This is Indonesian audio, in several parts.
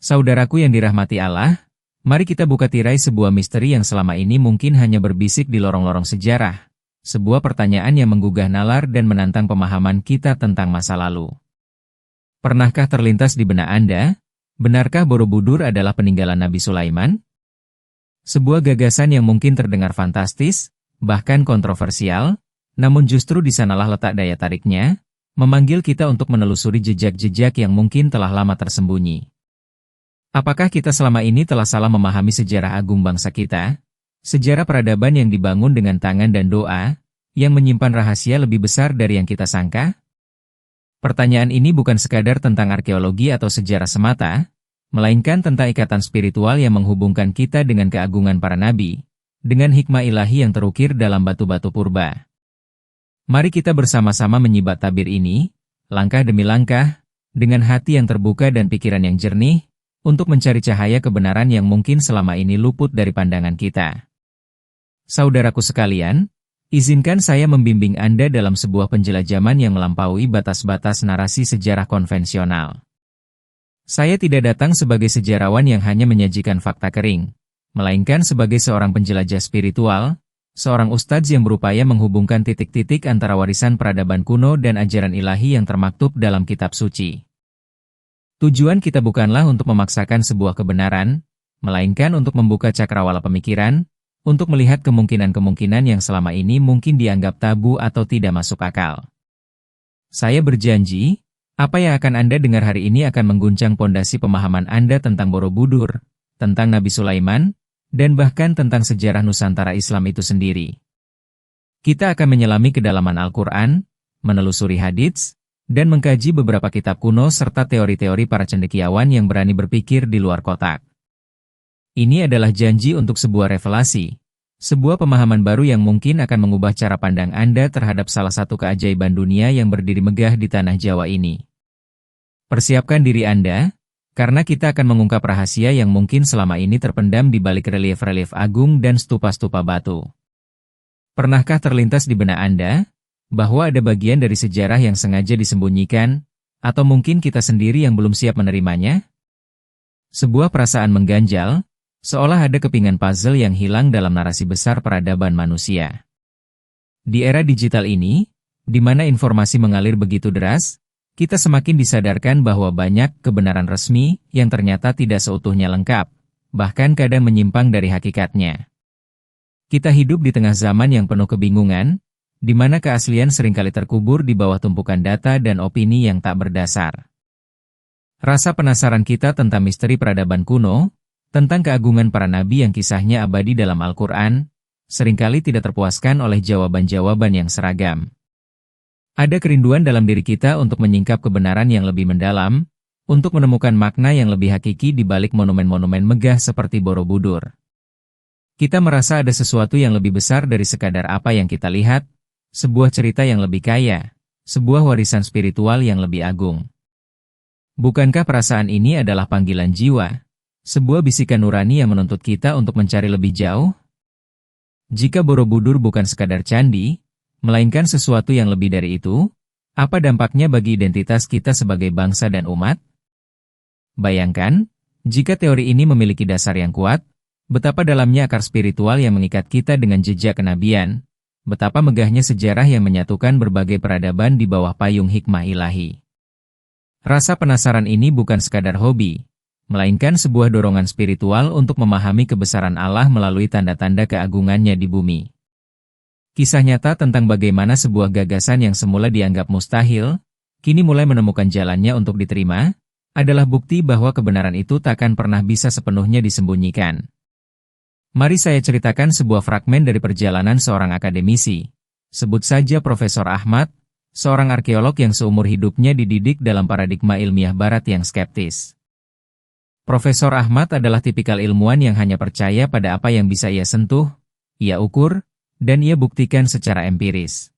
Saudaraku yang dirahmati Allah, mari kita buka tirai sebuah misteri yang selama ini mungkin hanya berbisik di lorong-lorong sejarah. Sebuah pertanyaan yang menggugah nalar dan menantang pemahaman kita tentang masa lalu. Pernahkah terlintas di benak Anda, benarkah Borobudur adalah peninggalan Nabi Sulaiman? Sebuah gagasan yang mungkin terdengar fantastis, bahkan kontroversial, namun justru di sanalah letak daya tariknya, memanggil kita untuk menelusuri jejak-jejak yang mungkin telah lama tersembunyi. Apakah kita selama ini telah salah memahami sejarah agung bangsa kita? Sejarah peradaban yang dibangun dengan tangan dan doa, yang menyimpan rahasia lebih besar dari yang kita sangka? Pertanyaan ini bukan sekadar tentang arkeologi atau sejarah semata, melainkan tentang ikatan spiritual yang menghubungkan kita dengan keagungan para nabi, dengan hikmah ilahi yang terukir dalam batu-batu purba. Mari kita bersama-sama menyimak tabir ini, langkah demi langkah, dengan hati yang terbuka dan pikiran yang jernih, untuk mencari cahaya kebenaran yang mungkin selama ini luput dari pandangan kita. Saudaraku sekalian, izinkan saya membimbing Anda dalam sebuah penjelajahan yang melampaui batas-batas narasi sejarah konvensional. Saya tidak datang sebagai sejarawan yang hanya menyajikan fakta kering, melainkan sebagai seorang penjelajah spiritual, seorang ustadz yang berupaya menghubungkan titik-titik antara warisan peradaban kuno dan ajaran ilahi yang termaktub dalam kitab suci. Tujuan kita bukanlah untuk memaksakan sebuah kebenaran, melainkan untuk membuka cakrawala pemikiran, untuk melihat kemungkinan-kemungkinan yang selama ini mungkin dianggap tabu atau tidak masuk akal. Saya berjanji, apa yang akan Anda dengar hari ini akan mengguncang pondasi pemahaman Anda tentang Borobudur, tentang Nabi Sulaiman, dan bahkan tentang sejarah Nusantara Islam itu sendiri. Kita akan menyelami kedalaman Al-Quran, menelusuri hadits, dan mengkaji beberapa kitab kuno serta teori-teori para cendekiawan yang berani berpikir di luar kotak. Ini adalah janji untuk sebuah revelasi, sebuah pemahaman baru yang mungkin akan mengubah cara pandang Anda terhadap salah satu keajaiban dunia yang berdiri megah di tanah Jawa ini. Persiapkan diri Anda, karena kita akan mengungkap rahasia yang mungkin selama ini terpendam di balik relief-relief agung dan stupa-stupa batu. Pernahkah terlintas di benak Anda bahwa ada bagian dari sejarah yang sengaja disembunyikan, atau mungkin kita sendiri yang belum siap menerimanya? Sebuah perasaan mengganjal, seolah ada kepingan puzzle yang hilang dalam narasi besar peradaban manusia. Di era digital ini, di mana informasi mengalir begitu deras, kita semakin disadarkan bahwa banyak kebenaran resmi yang ternyata tidak seutuhnya lengkap, bahkan kadang menyimpang dari hakikatnya. Kita hidup di tengah zaman yang penuh kebingungan, di mana keaslian seringkali terkubur di bawah tumpukan data dan opini yang tak berdasar. Rasa penasaran kita tentang misteri peradaban kuno, tentang keagungan para nabi yang kisahnya abadi dalam Al-Quran, seringkali tidak terpuaskan oleh jawaban-jawaban yang seragam. Ada kerinduan dalam diri kita untuk menyingkap kebenaran yang lebih mendalam, untuk menemukan makna yang lebih hakiki di balik monumen-monumen megah seperti Borobudur. Kita merasa ada sesuatu yang lebih besar dari sekadar apa yang kita lihat, sebuah cerita yang lebih kaya, sebuah warisan spiritual yang lebih agung. Bukankah perasaan ini adalah panggilan jiwa, sebuah bisikan nurani yang menuntut kita untuk mencari lebih jauh? Jika Borobudur bukan sekadar candi, melainkan sesuatu yang lebih dari itu, apa dampaknya bagi identitas kita sebagai bangsa dan umat? Bayangkan, jika teori ini memiliki dasar yang kuat, betapa dalamnya akar spiritual yang mengikat kita dengan jejak kenabian, betapa megahnya sejarah yang menyatukan berbagai peradaban di bawah payung hikmah ilahi. Rasa penasaran ini bukan sekadar hobi, melainkan sebuah dorongan spiritual untuk memahami kebesaran Allah melalui tanda-tanda keagungannya di bumi. Kisah nyata tentang bagaimana sebuah gagasan yang semula dianggap mustahil, kini mulai menemukan jalannya untuk diterima, adalah bukti bahwa kebenaran itu takkan pernah bisa sepenuhnya disembunyikan. Mari saya ceritakan sebuah fragmen dari perjalanan seorang akademisi. Sebut saja Profesor Ahmad, seorang arkeolog yang seumur hidupnya dididik dalam paradigma ilmiah barat yang skeptis. Profesor Ahmad adalah tipikal ilmuwan yang hanya percaya pada apa yang bisa ia sentuh, ia ukur, dan ia buktikan secara empiris.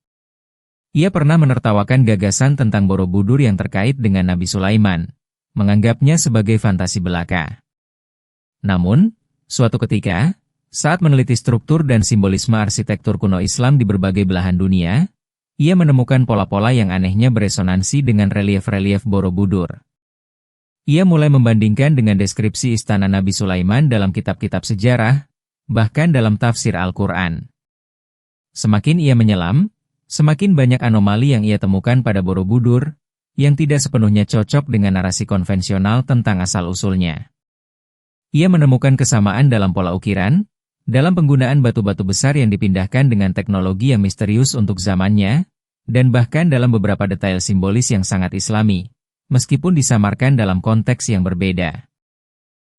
Ia pernah menertawakan gagasan tentang Borobudur yang terkait dengan Nabi Sulaiman, menganggapnya sebagai fantasi belaka. Namun, suatu ketika, saat meneliti struktur dan simbolisme arsitektur kuno Islam di berbagai belahan dunia, ia menemukan pola-pola yang anehnya beresonansi dengan relief-relief Borobudur. Ia mulai membandingkan dengan deskripsi istana Nabi Sulaiman dalam kitab-kitab sejarah, bahkan dalam tafsir Al-Quran. Semakin ia menyelam, semakin banyak anomali yang ia temukan pada Borobudur, yang tidak sepenuhnya cocok dengan narasi konvensional tentang asal-usulnya. Ia menemukan kesamaan dalam pola ukiran, dalam penggunaan batu-batu besar yang dipindahkan dengan teknologi yang misterius untuk zamannya, dan bahkan dalam beberapa detail simbolis yang sangat islami, meskipun disamarkan dalam konteks yang berbeda.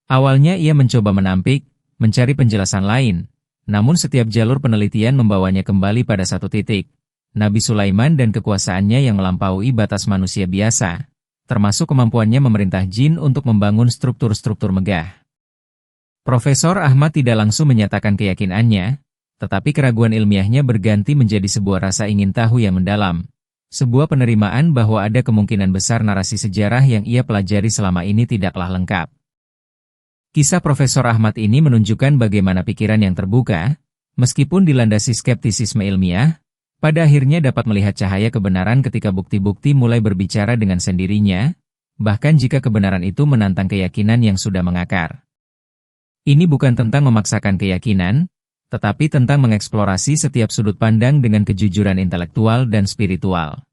Awalnya ia mencoba menampik, mencari penjelasan lain, namun setiap jalur penelitian membawanya kembali pada satu titik, Nabi Sulaiman dan kekuasaannya yang melampaui batas manusia biasa, termasuk kemampuannya memerintah jin untuk membangun struktur-struktur megah. Profesor Ahmad tidak langsung menyatakan keyakinannya, tetapi keraguan ilmiahnya berganti menjadi sebuah rasa ingin tahu yang mendalam, sebuah penerimaan bahwa ada kemungkinan besar narasi sejarah yang ia pelajari selama ini tidaklah lengkap. Kisah Profesor Ahmad ini menunjukkan bagaimana pikiran yang terbuka, meskipun dilandasi skeptisisme ilmiah, pada akhirnya dapat melihat cahaya kebenaran ketika bukti-bukti mulai berbicara dengan sendirinya, bahkan jika kebenaran itu menantang keyakinan yang sudah mengakar. Ini bukan tentang memaksakan keyakinan, tetapi tentang mengeksplorasi setiap sudut pandang dengan kejujuran intelektual dan spiritual.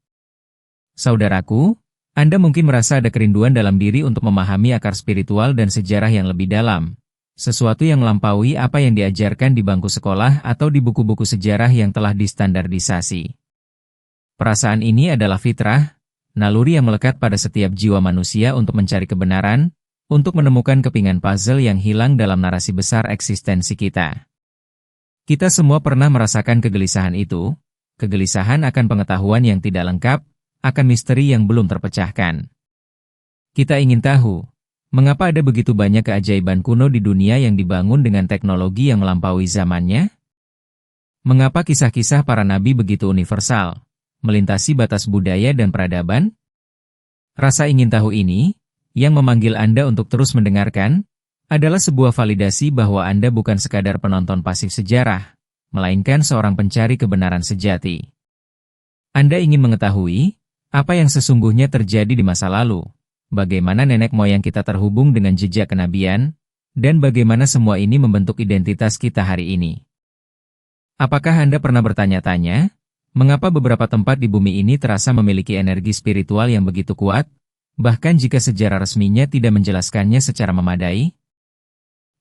Saudaraku, Anda mungkin merasa ada kerinduan dalam diri untuk memahami akar spiritual dan sejarah yang lebih dalam, sesuatu yang melampaui apa yang diajarkan di bangku sekolah atau di buku-buku sejarah yang telah distandardisasi. Perasaan ini adalah fitrah, naluri yang melekat pada setiap jiwa manusia untuk mencari kebenaran, untuk menemukan kepingan puzzle yang hilang dalam narasi besar eksistensi kita. Kita semua pernah merasakan kegelisahan itu, kegelisahan akan pengetahuan yang tidak lengkap, akan misteri yang belum terpecahkan. Kita ingin tahu, mengapa ada begitu banyak keajaiban kuno di dunia yang dibangun dengan teknologi yang melampaui zamannya? Mengapa kisah-kisah para nabi begitu universal, melintasi batas budaya dan peradaban? Rasa ingin tahu ini, yang memanggil Anda untuk terus mendengarkan, adalah sebuah validasi bahwa Anda bukan sekadar penonton pasif sejarah, melainkan seorang pencari kebenaran sejati. Anda ingin mengetahui apa yang sesungguhnya terjadi di masa lalu, bagaimana nenek moyang kita terhubung dengan jejak kenabian, dan bagaimana semua ini membentuk identitas kita hari ini. Apakah Anda pernah bertanya-tanya, mengapa beberapa tempat di bumi ini terasa memiliki energi spiritual yang begitu kuat, bahkan jika sejarah resminya tidak menjelaskannya secara memadai?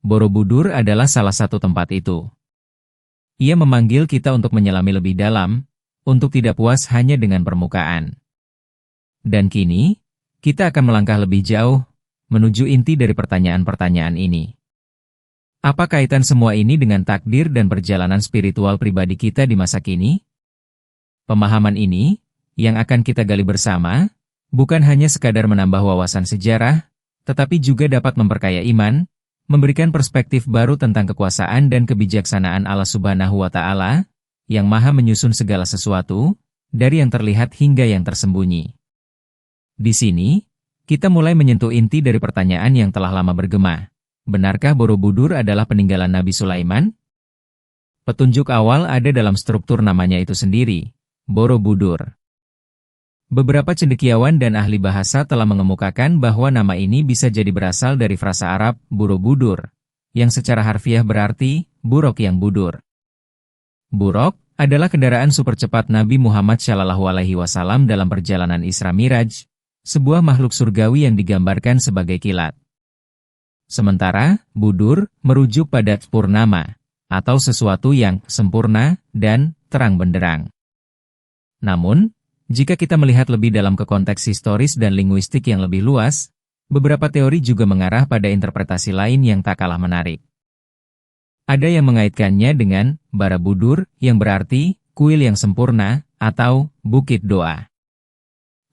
Borobudur adalah salah satu tempat itu. Ia memanggil kita untuk menyelami lebih dalam, untuk tidak puas hanya dengan permukaan. Dan kini, kita akan melangkah lebih jauh, menuju inti dari pertanyaan-pertanyaan ini. Apa kaitan semua ini dengan takdir dan perjalanan spiritual pribadi kita di masa kini? Pemahaman ini, yang akan kita gali bersama, bukan hanya sekadar menambah wawasan sejarah, tetapi juga dapat memperkaya iman, memberikan perspektif baru tentang kekuasaan dan kebijaksanaan Allah Subhanahu wa Ta'ala, yang Maha menyusun segala sesuatu, dari yang terlihat hingga yang tersembunyi. Di sini, kita mulai menyentuh inti dari pertanyaan yang telah lama bergema. Benarkah Borobudur adalah peninggalan Nabi Sulaiman? Petunjuk awal ada dalam struktur namanya itu sendiri, Borobudur. Beberapa cendekiawan dan ahli bahasa telah mengemukakan bahwa nama ini bisa jadi berasal dari frasa Arab, Borobudur, yang secara harfiah berarti, buruk yang budur. Buruk adalah kendaraan super cepat Nabi Muhammad SAW dalam perjalanan Isra Miraj, sebuah makhluk surgawi yang digambarkan sebagai kilat. Sementara, budur merujuk pada purnama, atau sesuatu yang sempurna dan terang benderang. Namun, jika kita melihat lebih dalam ke konteks historis dan linguistik yang lebih luas, beberapa teori juga mengarah pada interpretasi lain yang tak kalah menarik. Ada yang mengaitkannya dengan Barabudur, yang berarti kuil yang sempurna, atau bukit doa.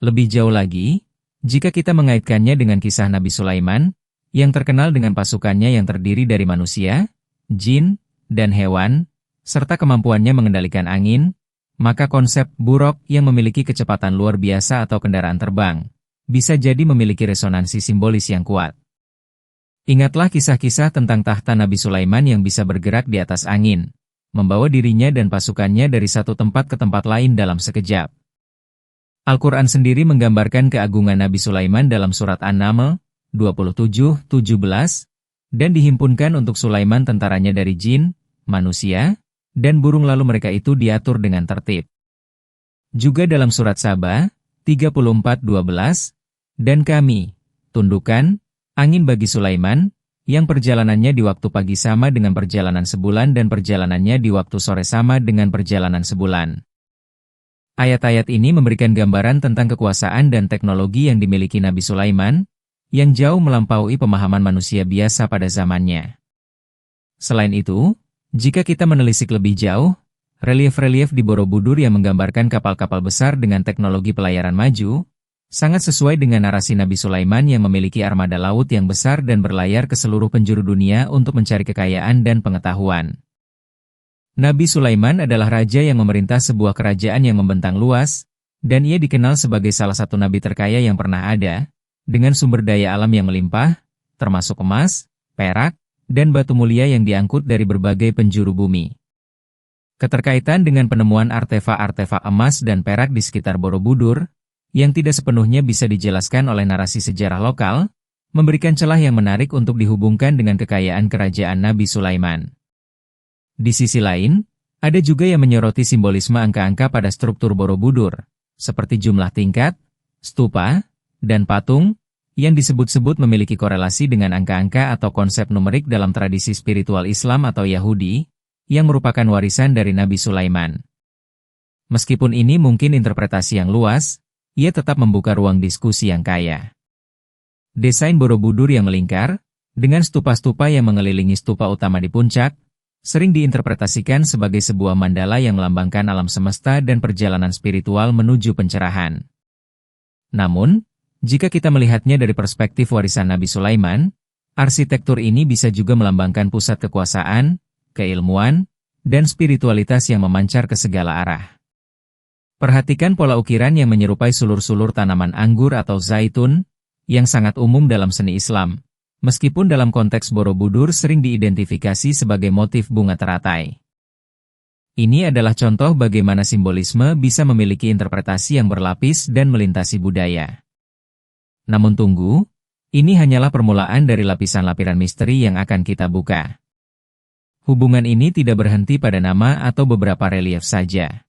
Lebih jauh lagi, jika kita mengaitkannya dengan kisah Nabi Sulaiman, yang terkenal dengan pasukannya yang terdiri dari manusia, jin, dan hewan, serta kemampuannya mengendalikan angin, maka konsep buruk yang memiliki kecepatan luar biasa atau kendaraan terbang, bisa jadi memiliki resonansi simbolis yang kuat. Ingatlah kisah-kisah tentang tahta Nabi Sulaiman yang bisa bergerak di atas angin, membawa dirinya dan pasukannya dari satu tempat ke tempat lain dalam sekejap. Al-Quran sendiri menggambarkan keagungan Nabi Sulaiman dalam surat An-Naml, 27:17, dan dihimpunkan untuk Sulaiman tentaranya dari jin, manusia, dan burung lalu mereka itu diatur dengan tertib. Juga dalam surat Saba, 34:12, dan kami, tundukkan, angin bagi Sulaiman, yang perjalanannya di waktu pagi sama dengan perjalanan sebulan dan perjalanannya di waktu sore sama dengan perjalanan sebulan. Ayat-ayat ini memberikan gambaran tentang kekuasaan dan teknologi yang dimiliki Nabi Sulaiman, yang jauh melampaui pemahaman manusia biasa pada zamannya. Selain itu, jika kita menelisik lebih jauh, relief-relief di Borobudur yang menggambarkan kapal-kapal besar dengan teknologi pelayaran maju, sangat sesuai dengan narasi Nabi Sulaiman yang memiliki armada laut yang besar dan berlayar ke seluruh penjuru dunia untuk mencari kekayaan dan pengetahuan. Nabi Sulaiman adalah raja yang memerintah sebuah kerajaan yang membentang luas, dan ia dikenal sebagai salah satu nabi terkaya yang pernah ada, dengan sumber daya alam yang melimpah, termasuk emas, perak, dan batu mulia yang diangkut dari berbagai penjuru bumi. Keterkaitan dengan penemuan artefak-artefak emas dan perak di sekitar Borobudur, yang tidak sepenuhnya bisa dijelaskan oleh narasi sejarah lokal, memberikan celah yang menarik untuk dihubungkan dengan kekayaan kerajaan Nabi Sulaiman. Di sisi lain, ada juga yang menyoroti simbolisme angka-angka pada struktur Borobudur, seperti jumlah tingkat, stupa, dan patung, yang disebut-sebut memiliki korelasi dengan angka-angka atau konsep numerik dalam tradisi spiritual Islam atau Yahudi, yang merupakan warisan dari Nabi Sulaiman. Meskipun ini mungkin interpretasi yang luas, ia tetap membuka ruang diskusi yang kaya. Desain Borobudur yang melingkar, dengan stupa-stupa yang mengelilingi stupa utama di puncak, sering diinterpretasikan sebagai sebuah mandala yang melambangkan alam semesta dan perjalanan spiritual menuju pencerahan. Namun, jika kita melihatnya dari perspektif warisan Nabi Sulaiman, arsitektur ini bisa juga melambangkan pusat kekuasaan, keilmuan, dan spiritualitas yang memancar ke segala arah. Perhatikan pola ukiran yang menyerupai sulur-sulur tanaman anggur atau zaitun, yang sangat umum dalam seni Islam, meskipun dalam konteks Borobudur sering diidentifikasi sebagai motif bunga teratai. Ini adalah contoh bagaimana simbolisme bisa memiliki interpretasi yang berlapis dan melintasi budaya. Namun tunggu, ini hanyalah permulaan dari lapisan-lapisan misteri yang akan kita buka. Hubungan ini tidak berhenti pada nama atau beberapa relief saja.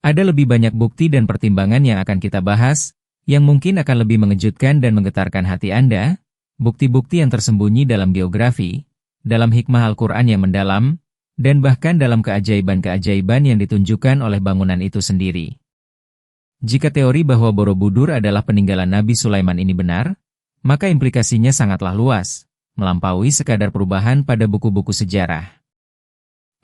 Ada lebih banyak bukti dan pertimbangan yang akan kita bahas, yang mungkin akan lebih mengejutkan dan menggetarkan hati Anda, bukti-bukti yang tersembunyi dalam geografi, dalam hikmah Al-Quran yang mendalam, dan bahkan dalam keajaiban-keajaiban yang ditunjukkan oleh bangunan itu sendiri. Jika teori bahwa Borobudur adalah peninggalan Nabi Sulaiman ini benar, maka implikasinya sangatlah luas, melampaui sekadar perubahan pada buku-buku sejarah.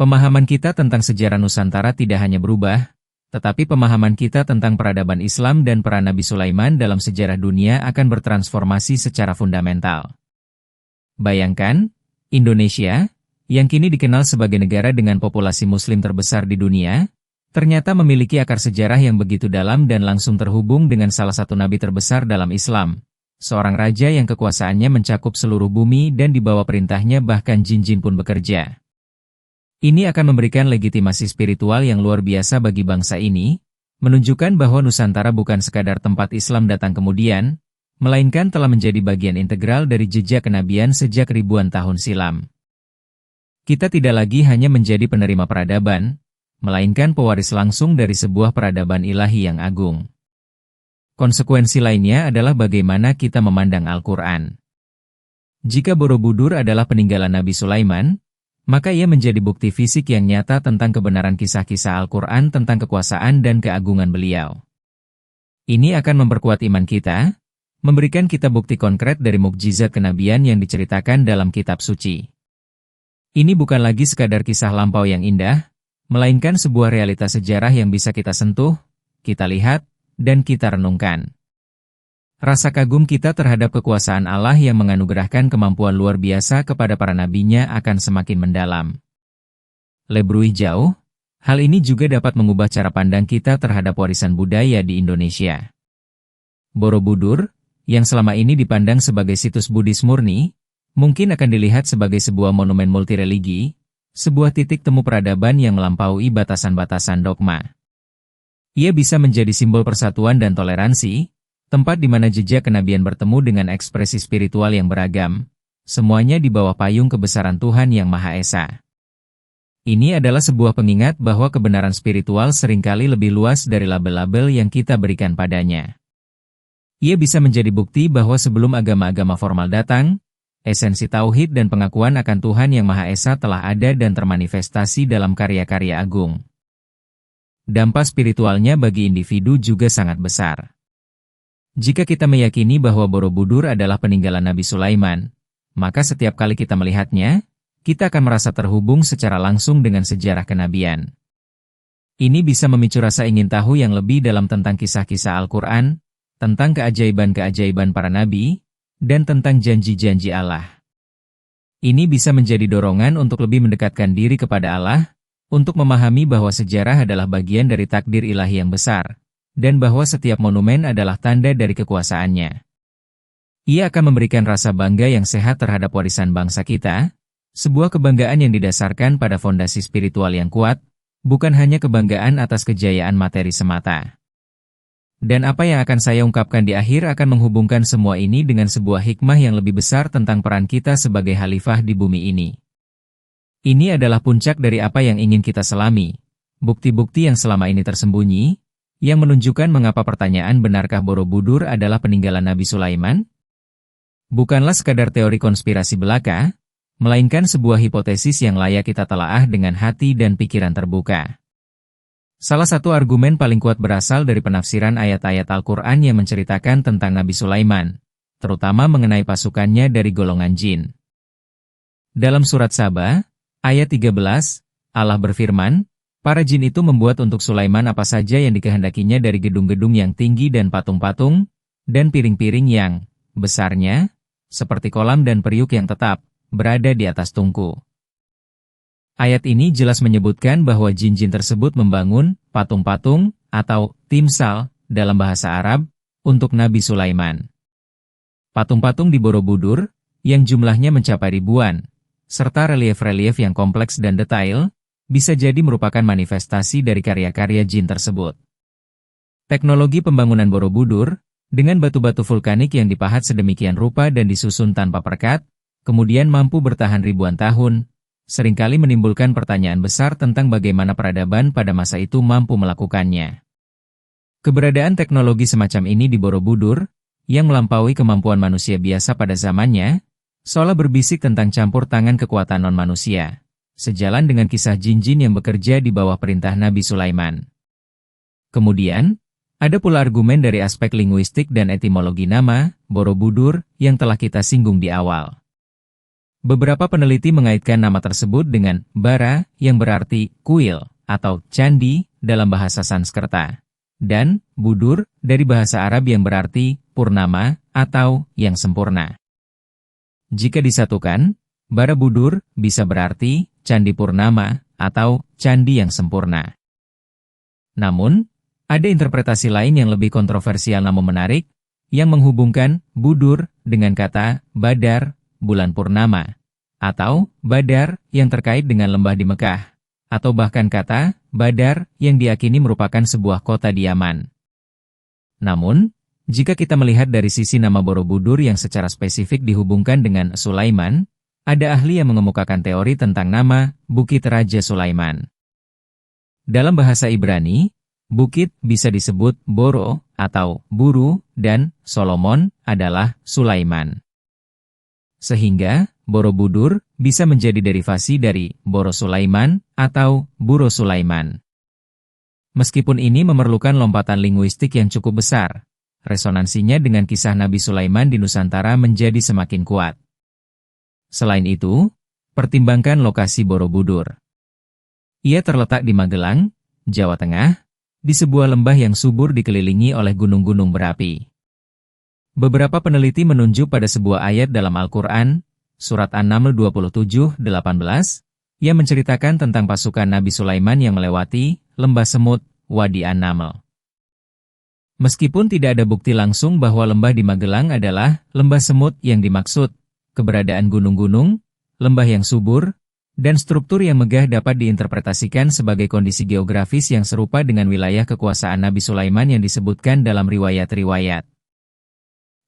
Pemahaman kita tentang sejarah Nusantara tidak hanya berubah, tetapi pemahaman kita tentang peradaban Islam dan peran Nabi Sulaiman dalam sejarah dunia akan bertransformasi secara fundamental. Bayangkan, Indonesia, yang kini dikenal sebagai negara dengan populasi Muslim terbesar di dunia, ternyata memiliki akar sejarah yang begitu dalam dan langsung terhubung dengan salah satu nabi terbesar dalam Islam, seorang raja yang kekuasaannya mencakup seluruh bumi dan di bawah perintahnya bahkan jin-jin pun bekerja. Ini akan memberikan legitimasi spiritual yang luar biasa bagi bangsa ini, menunjukkan bahwa Nusantara bukan sekadar tempat Islam datang kemudian, melainkan telah menjadi bagian integral dari jejak kenabian sejak ribuan tahun silam. Kita tidak lagi hanya menjadi penerima peradaban, melainkan pewaris langsung dari sebuah peradaban ilahi yang agung. Konsekuensi lainnya adalah bagaimana kita memandang Al-Quran. Jika Borobudur adalah peninggalan Nabi Sulaiman, maka ia menjadi bukti fisik yang nyata tentang kebenaran kisah-kisah Al-Quran tentang kekuasaan dan keagungan beliau. Ini akan memperkuat iman kita, memberikan kita bukti konkret dari mukjizat kenabian yang diceritakan dalam kitab suci. Ini bukan lagi sekadar kisah lampau yang indah, melainkan sebuah realitas sejarah yang bisa kita sentuh, kita lihat, dan kita renungkan. Rasa kagum kita terhadap kekuasaan Allah yang menganugerahkan kemampuan luar biasa kepada para nabinya akan semakin mendalam. Lebih jauh, hal ini juga dapat mengubah cara pandang kita terhadap warisan budaya di Indonesia. Borobudur, yang selama ini dipandang sebagai situs Buddhis murni, mungkin akan dilihat sebagai sebuah monumen multireligi, sebuah titik temu peradaban yang melampaui batasan-batasan dogma. Ia bisa menjadi simbol persatuan dan toleransi, tempat di mana jejak kenabian bertemu dengan ekspresi spiritual yang beragam, semuanya di bawah payung kebesaran Tuhan Yang Maha Esa. Ini adalah sebuah pengingat bahwa kebenaran spiritual seringkali lebih luas dari label-label yang kita berikan padanya. Ia bisa menjadi bukti bahwa sebelum agama-agama formal datang, esensi tauhid dan pengakuan akan Tuhan Yang Maha Esa telah ada dan termanifestasi dalam karya-karya agung. Dampak spiritualnya bagi individu juga sangat besar. Jika kita meyakini bahwa Borobudur adalah peninggalan Nabi Sulaiman, maka setiap kali kita melihatnya, kita akan merasa terhubung secara langsung dengan sejarah kenabian. Ini bisa memicu rasa ingin tahu yang lebih dalam tentang kisah-kisah Al-Quran, tentang keajaiban-keajaiban para nabi, dan tentang janji-janji Allah. Ini bisa menjadi dorongan untuk lebih mendekatkan diri kepada Allah, untuk memahami bahwa sejarah adalah bagian dari takdir ilahi yang besar, dan bahwa setiap monumen adalah tanda dari kekuasaannya. Ia akan memberikan rasa bangga yang sehat terhadap warisan bangsa kita, sebuah kebanggaan yang didasarkan pada fondasi spiritual yang kuat, bukan hanya kebanggaan atas kejayaan materi semata. Dan apa yang akan saya ungkapkan di akhir akan menghubungkan semua ini dengan sebuah hikmah yang lebih besar tentang peran kita sebagai khalifah di bumi ini. Ini adalah puncak dari apa yang ingin kita selami, bukti-bukti yang selama ini tersembunyi, yang menunjukkan mengapa pertanyaan benarkah Borobudur adalah peninggalan Nabi Sulaiman? Bukanlah sekadar teori konspirasi belaka, melainkan sebuah hipotesis yang layak kita telaah dengan hati dan pikiran terbuka. Salah satu argumen paling kuat berasal dari penafsiran ayat-ayat Al-Quran yang menceritakan tentang Nabi Sulaiman, terutama mengenai pasukannya dari golongan jin. Dalam surat Saba, ayat 13, Allah berfirman, para jin itu membuat untuk Sulaiman apa saja yang dikehendakinya dari gedung-gedung yang tinggi dan patung-patung, dan piring-piring yang besarnya, seperti kolam dan periuk yang tetap, berada di atas tungku. Ayat ini jelas menyebutkan bahwa jin-jin tersebut membangun patung-patung atau timsal dalam bahasa Arab untuk Nabi Sulaiman. Patung-patung di Borobudur, yang jumlahnya mencapai ribuan, serta relief-relief yang kompleks dan detail, bisa jadi merupakan manifestasi dari karya-karya jin tersebut. Teknologi pembangunan Borobudur, dengan batu-batu vulkanik yang dipahat sedemikian rupa dan disusun tanpa perekat, kemudian mampu bertahan ribuan tahun, seringkali menimbulkan pertanyaan besar tentang bagaimana peradaban pada masa itu mampu melakukannya. Keberadaan teknologi semacam ini di Borobudur, yang melampaui kemampuan manusia biasa pada zamannya, seolah berbisik tentang campur tangan kekuatan non-manusia, sejalan dengan kisah jin-jin yang bekerja di bawah perintah Nabi Sulaiman. Kemudian, ada pula argumen dari aspek linguistik dan etimologi nama, Borobudur, yang telah kita singgung di awal. Beberapa peneliti mengaitkan nama tersebut dengan bara, yang berarti kuil atau candi dalam bahasa Sanskerta, dan budur dari bahasa Arab yang berarti purnama atau yang sempurna. Jika disatukan, bara budur bisa berarti candi purnama atau candi yang sempurna. Namun, ada interpretasi lain yang lebih kontroversial namun menarik, yang menghubungkan budur dengan kata badar, bulan purnama, atau badar yang terkait dengan lembah di Mekah, atau bahkan kata badar yang diyakini merupakan sebuah kota di Yaman. Namun, jika kita melihat dari sisi nama Borobudur yang secara spesifik dihubungkan dengan Sulaiman, ada ahli yang mengemukakan teori tentang nama Bukit Raja Sulaiman. Dalam bahasa Ibrani, bukit bisa disebut Boro atau Buru, dan Solomon adalah Sulaiman. Sehingga, Borobudur bisa menjadi derivasi dari Boro Sulaiman atau Buro Sulaiman. Meskipun ini memerlukan lompatan linguistik yang cukup besar, resonansinya dengan kisah Nabi Sulaiman di Nusantara menjadi semakin kuat. Selain itu, pertimbangkan lokasi Borobudur. Ia terletak di Magelang, Jawa Tengah, di sebuah lembah yang subur dikelilingi oleh gunung-gunung berapi. Beberapa peneliti menunjuk pada sebuah ayat dalam Al-Quran, Surat An-Naml 27:18, yang menceritakan tentang pasukan Nabi Sulaiman yang melewati lembah semut, Wadi An-Naml. Meskipun tidak ada bukti langsung bahwa lembah di Magelang adalah lembah semut yang dimaksud, keberadaan gunung-gunung, lembah yang subur, dan struktur yang megah dapat diinterpretasikan sebagai kondisi geografis yang serupa dengan wilayah kekuasaan Nabi Sulaiman yang disebutkan dalam riwayat-riwayat.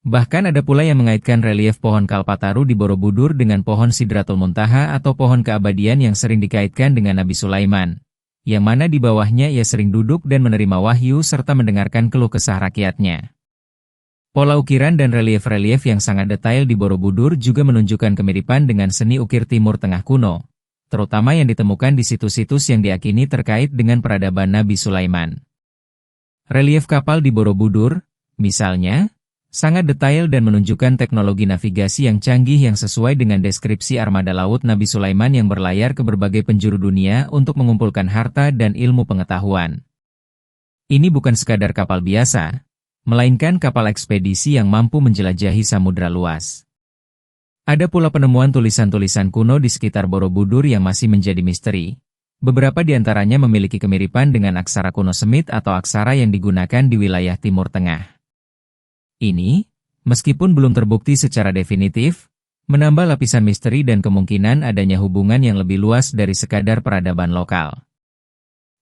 Bahkan ada pula yang mengaitkan relief pohon Kalpataru di Borobudur dengan pohon Sidratul Muntaha atau pohon keabadian yang sering dikaitkan dengan Nabi Sulaiman, yang mana di bawahnya ia sering duduk dan menerima wahyu serta mendengarkan keluh kesah rakyatnya. Pola ukiran dan relief-relief yang sangat detail di Borobudur juga menunjukkan kemiripan dengan seni ukir Timur Tengah kuno, terutama yang ditemukan di situs-situs yang diakini terkait dengan peradaban Nabi Sulaiman. Relief kapal di Borobudur, misalnya, sangat detail dan menunjukkan teknologi navigasi yang canggih yang sesuai dengan deskripsi armada laut Nabi Sulaiman yang berlayar ke berbagai penjuru dunia untuk mengumpulkan harta dan ilmu pengetahuan. Ini bukan sekadar kapal biasa, melainkan kapal ekspedisi yang mampu menjelajahi samudra luas. Ada pula penemuan tulisan-tulisan kuno di sekitar Borobudur yang masih menjadi misteri. Beberapa di antaranya memiliki kemiripan dengan aksara kuno Semit atau aksara yang digunakan di wilayah Timur Tengah. Ini, meskipun belum terbukti secara definitif, menambah lapisan misteri dan kemungkinan adanya hubungan yang lebih luas dari sekadar peradaban lokal.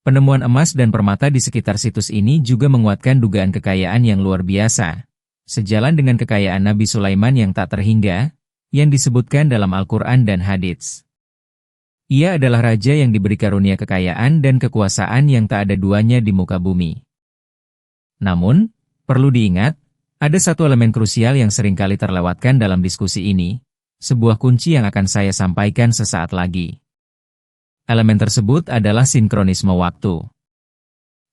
Penemuan emas dan permata di sekitar situs ini juga menguatkan dugaan kekayaan yang luar biasa, sejalan dengan kekayaan Nabi Sulaiman yang tak terhingga, yang disebutkan dalam Al-Quran dan Hadits. Ia adalah raja yang diberi karunia kekayaan dan kekuasaan yang tak ada duanya di muka bumi. Namun, perlu diingat, ada satu elemen krusial yang seringkali terlewatkan dalam diskusi ini, sebuah kunci yang akan saya sampaikan sesaat lagi. Elemen tersebut adalah sinkronisme waktu.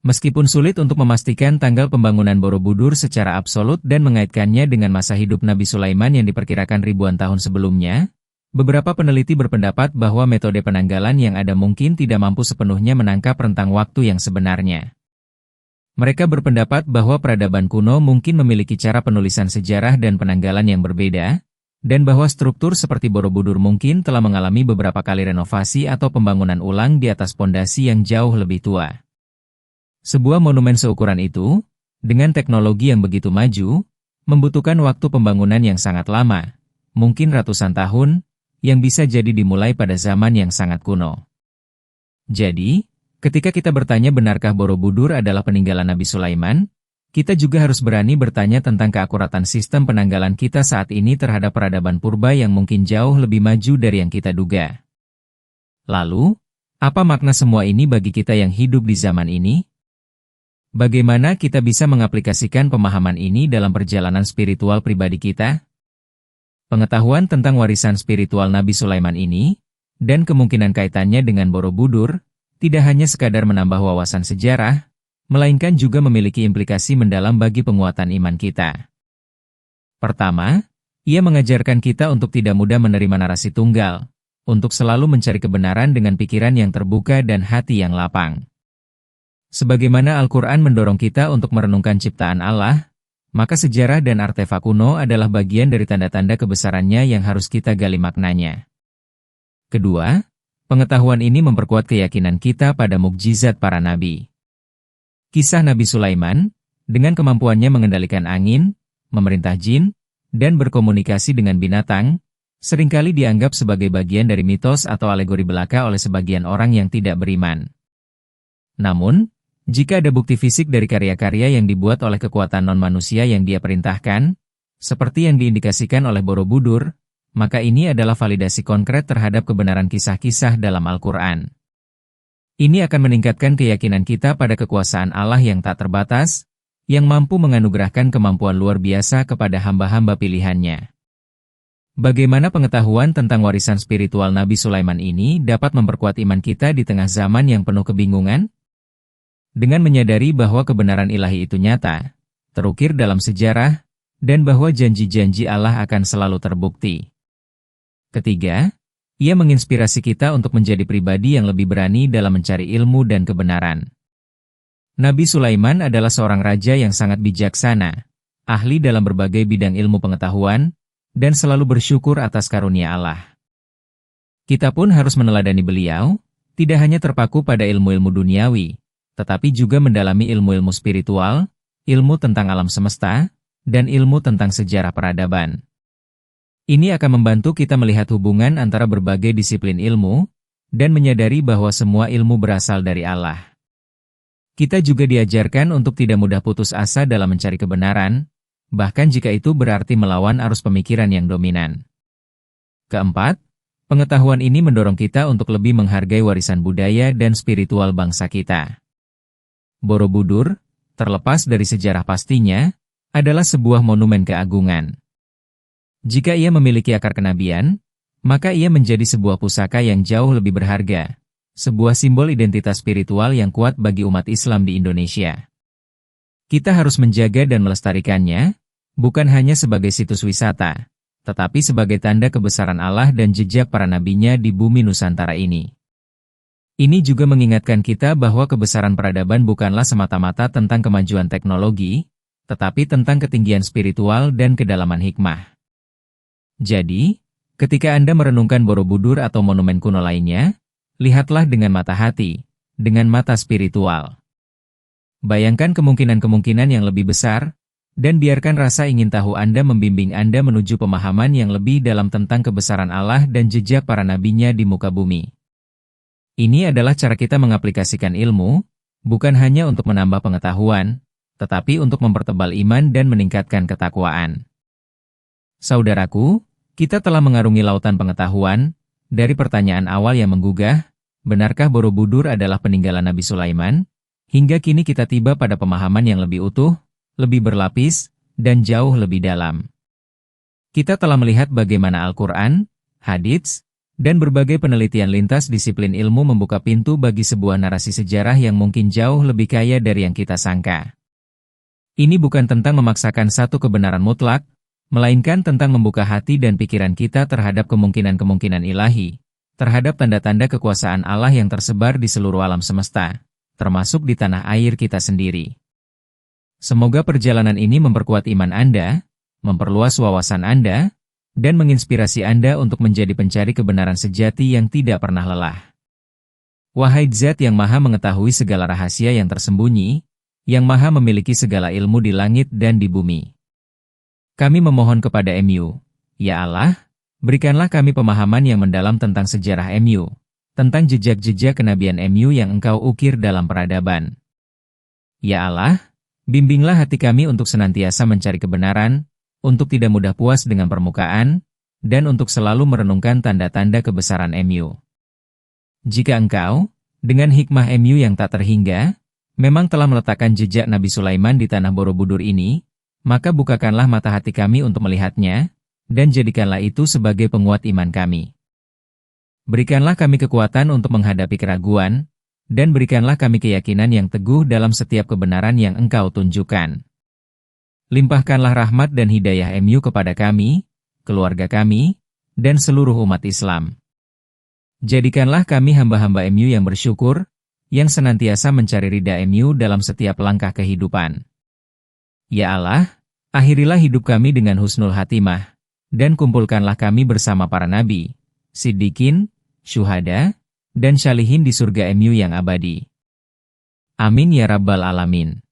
Meskipun sulit untuk memastikan tanggal pembangunan Borobudur secara absolut dan mengaitkannya dengan masa hidup Nabi Sulaiman yang diperkirakan ribuan tahun sebelumnya, beberapa peneliti berpendapat bahwa metode penanggalan yang ada mungkin tidak mampu sepenuhnya menangkap rentang waktu yang sebenarnya. Mereka berpendapat bahwa peradaban kuno mungkin memiliki cara penulisan sejarah dan penanggalan yang berbeda, dan bahwa struktur seperti Borobudur mungkin telah mengalami beberapa kali renovasi atau pembangunan ulang di atas pondasi yang jauh lebih tua. Sebuah monumen seukuran itu, dengan teknologi yang begitu maju, membutuhkan waktu pembangunan yang sangat lama, mungkin ratusan tahun, yang bisa jadi dimulai pada zaman yang sangat kuno. Jadi, ketika kita bertanya benarkah Borobudur adalah peninggalan Nabi Sulaiman, kita juga harus berani bertanya tentang keakuratan sistem penanggalan kita saat ini terhadap peradaban purba yang mungkin jauh lebih maju dari yang kita duga. Lalu, apa makna semua ini bagi kita yang hidup di zaman ini? Bagaimana kita bisa mengaplikasikan pemahaman ini dalam perjalanan spiritual pribadi kita? Pengetahuan tentang warisan spiritual Nabi Sulaiman ini, dan kemungkinan kaitannya dengan Borobudur, tidak hanya sekadar menambah wawasan sejarah, melainkan juga memiliki implikasi mendalam bagi penguatan iman kita. Pertama, ia mengajarkan kita untuk tidak mudah menerima narasi tunggal, untuk selalu mencari kebenaran dengan pikiran yang terbuka dan hati yang lapang. Sebagaimana Al-Quran mendorong kita untuk merenungkan ciptaan Allah, maka sejarah dan artefak kuno adalah bagian dari tanda-tanda kebesarannya yang harus kita gali maknanya. Kedua, pengetahuan ini memperkuat keyakinan kita pada mukjizat para nabi. Kisah Nabi Sulaiman, dengan kemampuannya mengendalikan angin, memerintah jin, dan berkomunikasi dengan binatang, seringkali dianggap sebagai bagian dari mitos atau alegori belaka oleh sebagian orang yang tidak beriman. Namun, jika ada bukti fisik dari karya-karya yang dibuat oleh kekuatan non-manusia yang dia perintahkan, seperti yang diindikasikan oleh Borobudur, maka ini adalah validasi konkret terhadap kebenaran kisah-kisah dalam Al-Quran. Ini akan meningkatkan keyakinan kita pada kekuasaan Allah yang tak terbatas, yang mampu menganugerahkan kemampuan luar biasa kepada hamba-hamba pilihannya. Bagaimana pengetahuan tentang warisan spiritual Nabi Sulaiman ini dapat memperkuat iman kita di tengah zaman yang penuh kebingungan? Dengan menyadari bahwa kebenaran ilahi itu nyata, terukir dalam sejarah, dan bahwa janji-janji Allah akan selalu terbukti. Ketiga, ia menginspirasi kita untuk menjadi pribadi yang lebih berani dalam mencari ilmu dan kebenaran. Nabi Sulaiman adalah seorang raja yang sangat bijaksana, ahli dalam berbagai bidang ilmu pengetahuan, dan selalu bersyukur atas karunia Allah. Kita pun harus meneladani beliau, tidak hanya terpaku pada ilmu-ilmu duniawi, tetapi juga mendalami ilmu-ilmu spiritual, ilmu tentang alam semesta, dan ilmu tentang sejarah peradaban. Ini akan membantu kita melihat hubungan antara berbagai disiplin ilmu, dan menyadari bahwa semua ilmu berasal dari Allah. Kita juga diajarkan untuk tidak mudah putus asa dalam mencari kebenaran, bahkan jika itu berarti melawan arus pemikiran yang dominan. Keempat, pengetahuan ini mendorong kita untuk lebih menghargai warisan budaya dan spiritual bangsa kita. Borobudur, terlepas dari sejarah pastinya, adalah sebuah monumen keagungan. Jika ia memiliki akar kenabian, maka ia menjadi sebuah pusaka yang jauh lebih berharga, sebuah simbol identitas spiritual yang kuat bagi umat Islam di Indonesia. Kita harus menjaga dan melestarikannya, bukan hanya sebagai situs wisata, tetapi sebagai tanda kebesaran Allah dan jejak para nabinya di bumi Nusantara ini. Ini juga mengingatkan kita bahwa kebesaran peradaban bukanlah semata-mata tentang kemajuan teknologi, tetapi tentang ketinggian spiritual dan kedalaman hikmah. Jadi, ketika Anda merenungkan Borobudur atau monumen kuno lainnya, lihatlah dengan mata hati, dengan mata spiritual. Bayangkan kemungkinan-kemungkinan yang lebih besar, dan biarkan rasa ingin tahu Anda membimbing Anda menuju pemahaman yang lebih dalam tentang kebesaran Allah dan jejak para nabinya di muka bumi. Ini adalah cara kita mengaplikasikan ilmu, bukan hanya untuk menambah pengetahuan, tetapi untuk mempertebal iman dan meningkatkan ketakwaan. Saudaraku, kita telah mengarungi lautan pengetahuan, dari pertanyaan awal yang menggugah, benarkah Borobudur adalah peninggalan Nabi Sulaiman? Hingga kini kita tiba pada pemahaman yang lebih utuh, lebih berlapis, dan jauh lebih dalam. Kita telah melihat bagaimana Al-Quran, hadits, dan berbagai penelitian lintas disiplin ilmu membuka pintu bagi sebuah narasi sejarah yang mungkin jauh lebih kaya dari yang kita sangka. Ini bukan tentang memaksakan satu kebenaran mutlak, melainkan tentang membuka hati dan pikiran kita terhadap kemungkinan-kemungkinan ilahi, terhadap tanda-tanda kekuasaan Allah yang tersebar di seluruh alam semesta, termasuk di tanah air kita sendiri. Semoga perjalanan ini memperkuat iman Anda, memperluas wawasan Anda, dan menginspirasi Anda untuk menjadi pencari kebenaran sejati yang tidak pernah lelah. Wahai Zat yang Maha mengetahui segala rahasia yang tersembunyi, yang Maha memiliki segala ilmu di langit dan di bumi. Kami memohon kepada MU, ya Allah, berikanlah kami pemahaman yang mendalam tentang sejarah MU, tentang jejak-jejak kenabian MU yang Engkau ukir dalam peradaban. Ya Allah, bimbinglah hati kami untuk senantiasa mencari kebenaran, untuk tidak mudah puas dengan permukaan, dan untuk selalu merenungkan tanda-tanda kebesaran MU. Jika Engkau, dengan hikmah MU yang tak terhingga, memang telah meletakkan jejak Nabi Sulaiman di tanah Borobudur ini, maka bukakanlah mata hati kami untuk melihatnya, dan jadikanlah itu sebagai penguat iman kami. Berikanlah kami kekuatan untuk menghadapi keraguan, dan berikanlah kami keyakinan yang teguh dalam setiap kebenaran yang Engkau tunjukkan. Limpahkanlah rahmat dan hidayah MU kepada kami, keluarga kami, dan seluruh umat Islam. Jadikanlah kami hamba-hamba MU yang bersyukur, yang senantiasa mencari ridha MU dalam setiap langkah kehidupan. Ya Allah, akhirilah hidup kami dengan husnul hatimah, dan kumpulkanlah kami bersama para nabi, siddiqin, syuhada, dan syalihin di surga MU yang abadi. Amin ya Rabbal Alamin.